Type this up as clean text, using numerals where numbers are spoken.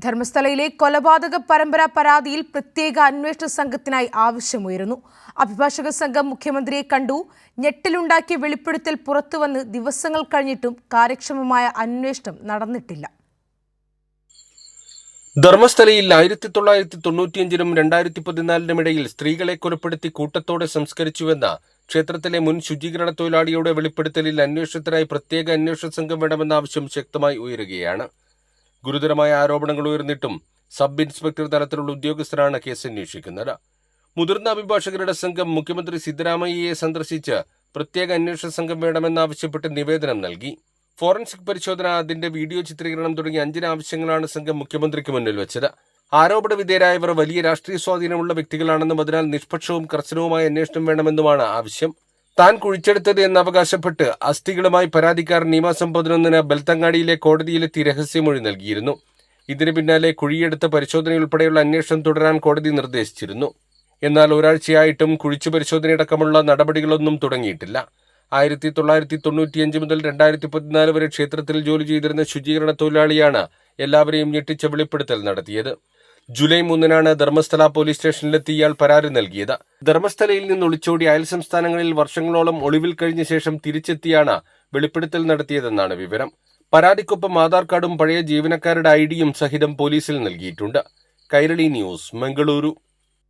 ധർമ്മസ്ഥലയിലെ കൊലപാതക പരമ്പര പരാതിയിൽ പ്രത്യേക അന്വേഷണ സംഘത്തിനായി ആവശ്യമുയരുന്നു. അഭിഭാഷക സംഘം മുഖ്യമന്ത്രിയെ കണ്ടു. ഞെട്ടിലുണ്ടാക്കിയ വെളിപ്പെടുത്തൽ പുറത്തുവന്ന് ദിവസങ്ങൾ കഴിഞ്ഞിട്ടും കാര്യക്ഷമമായ അന്വേഷണം നടന്നിട്ടില്ല. ധർമ്മസ്ഥലയിൽ 1995-നും 2014-നും ഇടയിൽ സ്ത്രീകളെ കൊലപ്പെടുത്തി കൂട്ടത്തോടെ സംസ്കരിച്ചുവെന്ന ക്ഷേത്രത്തിലെ മുൻ ശുചീകരണ തൊഴിലാളിയുടെ വെളിപ്പെടുത്തലിൽ അന്വേഷണത്തിനായി പ്രത്യേക അന്വേഷണ സംഘം വേണമെന്ന ആവശ്യം ശക്തമായി ഉയരുകയാണ്. ഗുരുതരമായ ആരോപണങ്ങൾ ഉയർന്നിട്ടും സബ് ഇൻസ്പെക്ടർ തലത്തിലുള്ള ഉദ്യോഗസ്ഥരാണ് കേസ് അന്വേഷിക്കുന്നത്. മുതിർന്ന അഭിഭാഷകരുടെ സംഘം മുഖ്യമന്ത്രി സിദ്ധരാമയ്യയെ സന്ദർശിച്ച് പ്രത്യേക അന്വേഷണ സംഘം വേണമെന്നാവശ്യപ്പെട്ട് നിവേദനം നൽകി. ഫോറൻസിക് പരിശോധന, അതിന്റെ വീഡിയോ ചിത്രീകരണം തുടങ്ങിയ 5 ആവശ്യങ്ങളാണ് സംഘം മുഖ്യമന്ത്രിക്ക് മുന്നിൽ വെച്ചത്. ആരോപണ വിധേയരായവർ വലിയ രാഷ്ട്രീയ സ്വാധീനമുള്ള വ്യക്തികളാണെന്നും അതിനാൽ നിഷ്പക്ഷവും കർശനവുമായ അന്വേഷണം വേണമെന്നുമാണ് ആവശ്യം. താൻ കുഴിച്ചെടുത്തത് എന്ന് അവകാശപ്പെട്ട് അസ്ഥികളുമായി പരാതിക്കാരൻ ഈ മാസം 11-ന് ബെൽത്തങ്ങാടിയിലെ കോടതിയിലെത്തി രഹസ്യമൊഴി നൽകിയിരുന്നു. ഇതിന് പിന്നാലെ കുഴിയെടുത്ത പരിശോധനയുൾപ്പെടെയുള്ള അന്വേഷണം തുടരാൻ കോടതി നിർദ്ദേശിച്ചിരുന്നു. എന്നാൽ ഒരാഴ്ചയായിട്ടും കുഴിച്ചു പരിശോധനയടക്കമുള്ള നടപടികളൊന്നും തുടങ്ങിയിട്ടില്ല. 1995 മുതൽ 2014 വരെ ക്ഷേത്രത്തിൽ ജോലി ചെയ്തിരുന്ന ശുചീകരണ തൊഴിലാളിയാണ് എല്ലാവരെയും ഞെട്ടിച്ച വെളിപ്പെടുത്തൽ നടത്തിയത്. ജൂലൈ 3-നാണ് ധർമ്മസ്ഥല പോലീസ് സ്റ്റേഷനിലെത്തി ഇയാൾ പരാതി നൽകിയത്. ധർമ്മസ്ഥലയിൽ നിന്ന് ഒളിച്ചോടി അയൽ സംസ്ഥാനങ്ങളിൽ വർഷങ്ങളോളം ഒളിവിൽ കഴിഞ്ഞ ശേഷം തിരിച്ചെത്തിയാണ് വെളിപ്പെടുത്തൽ നടത്തിയതെന്നാണ് വിവരം. പരാതിക്കൊപ്പം ആധാർ കാർഡും പഴയ ജീവനക്കാരുടെ ID യും സഹിതം പോലീസിൽ നൽകിയിട്ടുണ്ട്. കൈരളി ന്യൂസ്, മംഗളൂരു.